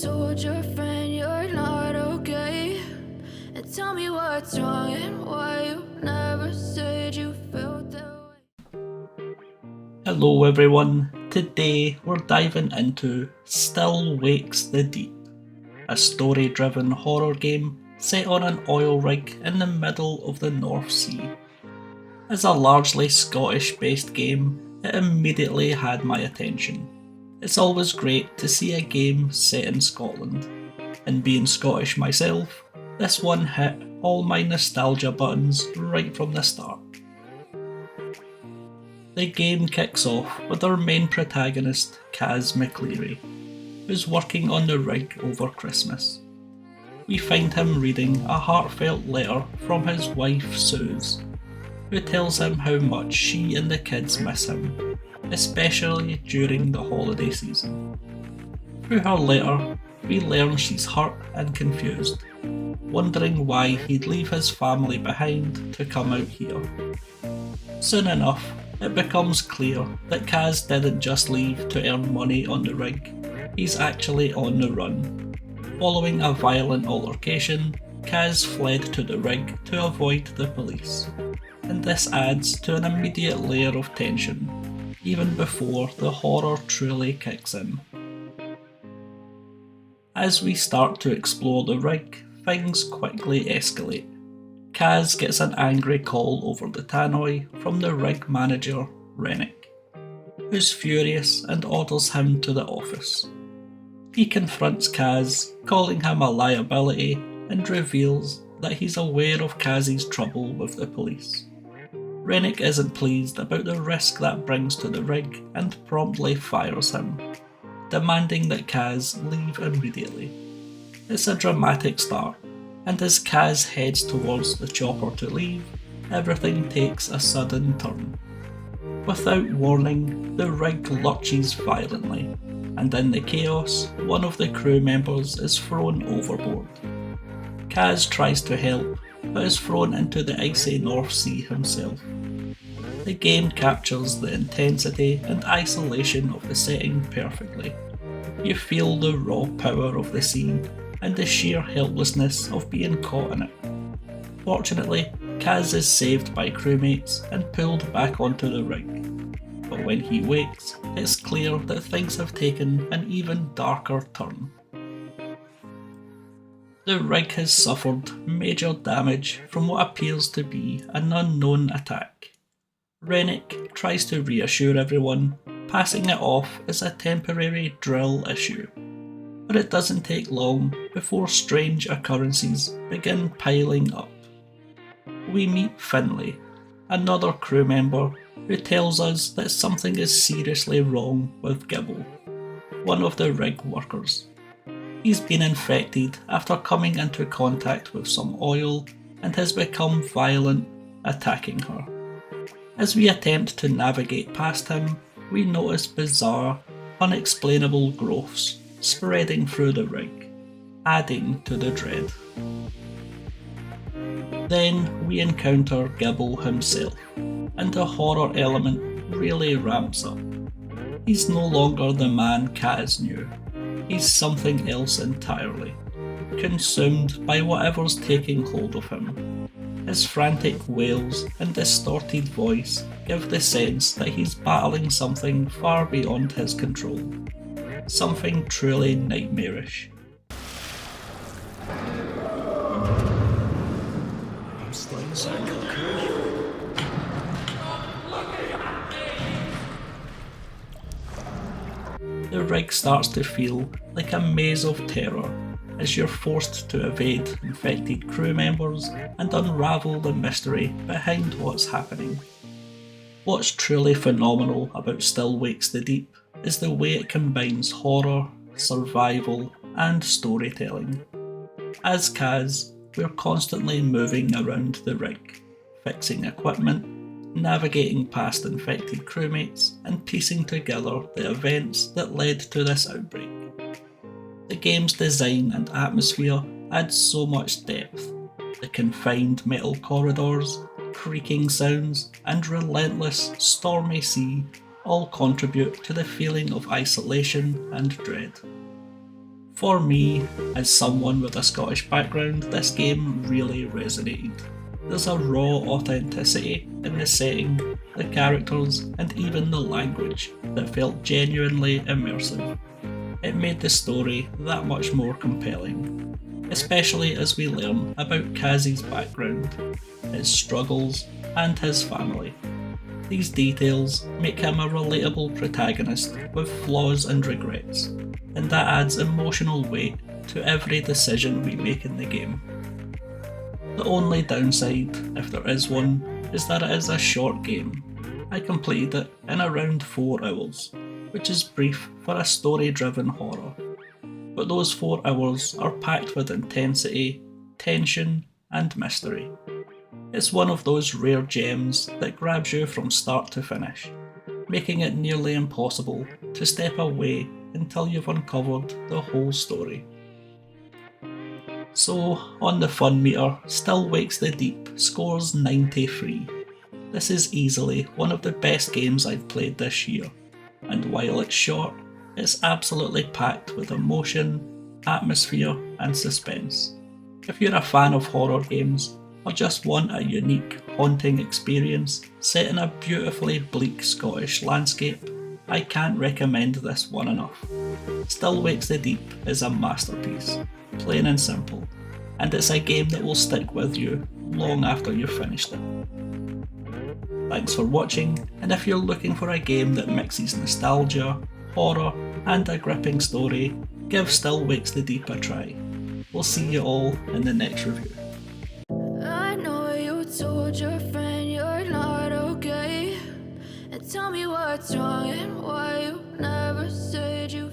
told your friend you're not okay? And tell me what's wrong and why you never said you felt that way. Hello everyone, today we're diving into Still Wakes the Deep, a story-driven horror game set on an oil rig in the middle of the North Sea. As a largely Scottish-based game, it immediately had my attention. It's always great to see a game set in Scotland, and being Scottish myself, this one hit all my nostalgia buttons right from the start. The game kicks off with our main protagonist, Kaz McLeary, who's working on the rig over Christmas. We find him reading a heartfelt letter from his wife Suze, who tells him how much she and the kids miss him, especially during the holiday season. Through her letter, we learn she's hurt and confused, wondering why he'd leave his family behind to come out here. Soon enough, it becomes clear that Kaz didn't just leave to earn money on the rig, he's actually on the run. Following a violent altercation, Kaz fled to the rig to avoid the police, and this adds to an immediate layer of tension, even before the horror truly kicks in. As we start to explore the rig, things quickly escalate. Kaz gets an angry call over the tannoy from the rig manager, Rennick, who's furious and orders him to the office. He confronts Kaz, calling him a liability, and reveals that he's aware of Kaz's trouble with the police. Rennick isn't pleased about the risk that brings to the rig and promptly fires him, demanding that Kaz leave immediately. It's a dramatic start, and as Kaz heads towards the chopper to leave, everything takes a sudden turn. Without warning, the rig lurches violently, and in the chaos, one of the crew members is thrown overboard. Kaz tries to help, but is thrown into the icy North Sea himself. The game captures the intensity and isolation of the setting perfectly. You feel the raw power of the sea and the sheer helplessness of being caught in it. Fortunately, Kaz is saved by crewmates and pulled back onto the rig. But when he wakes, it's clear that things have taken an even darker turn. The rig has suffered major damage from what appears to be an unknown attack. Rennick tries to reassure everyone, passing it off as a temporary drill issue. But it doesn't take long before strange occurrences begin piling up. We meet Finlay, another crew member who tells us that something is seriously wrong with Gibble, one of the rig workers. He's been infected after coming into contact with some oil and has become violent, attacking her. As we attempt to navigate past him, we notice bizarre, unexplainable growths spreading through the rig, adding to the dread. Then we encounter Gibble himself, and the horror element really ramps up. He's no longer the man Kaz knew. He's something else entirely, consumed by whatever's taking hold of him. His frantic wails and distorted voice give the sense that he's battling something far beyond his control, something truly nightmarish. The rig starts to feel like a maze of terror as you're forced to evade infected crew members and unravel the mystery behind what's happening. What's truly phenomenal about Still Wakes the Deep is the way it combines horror, survival, and storytelling. As Kaz, we're constantly moving around the rig, fixing equipment, navigating past infected crewmates, and piecing together the events that led to this outbreak. The game's design and atmosphere add so much depth. The confined metal corridors, creaking sounds, and relentless, stormy sea all contribute to the feeling of isolation and dread. For me, as someone with a Scottish background, this game really resonated. There's a raw authenticity in the setting, the characters, and even the language that felt genuinely immersive. It made the story that much more compelling, especially as we learn about Kazzy's background, his struggles, and his family. These details make him a relatable protagonist with flaws and regrets, and that adds emotional weight to every decision we make in the game. The only downside, if there is one, is that it is a short game. I completed it in around 4 hours, which is brief for a story driven horror. But those 4 hours are packed with intensity, tension, and mystery. It's one of those rare gems that grabs you from start to finish, making it nearly impossible to step away until you've uncovered the whole story. So, on the fun meter, Still Wakes the Deep scores 93. This is easily one of the best games I've played this year, and while it's short, it's absolutely packed with emotion, atmosphere, and suspense. If you're a fan of horror games, or just want a unique, haunting experience set in a beautifully bleak Scottish landscape, I can't recommend this one enough. Still Wakes the Deep is a masterpiece, plain and simple, and it's a game that will stick with you long after you've finished it. Thanks for watching, and if you're looking for a game that mixes nostalgia, horror, and a gripping story, give Still Wakes the Deep a try. We'll see you all in the next review. I know you told your friend you're not okay, and tell me what's wrong and why you never said you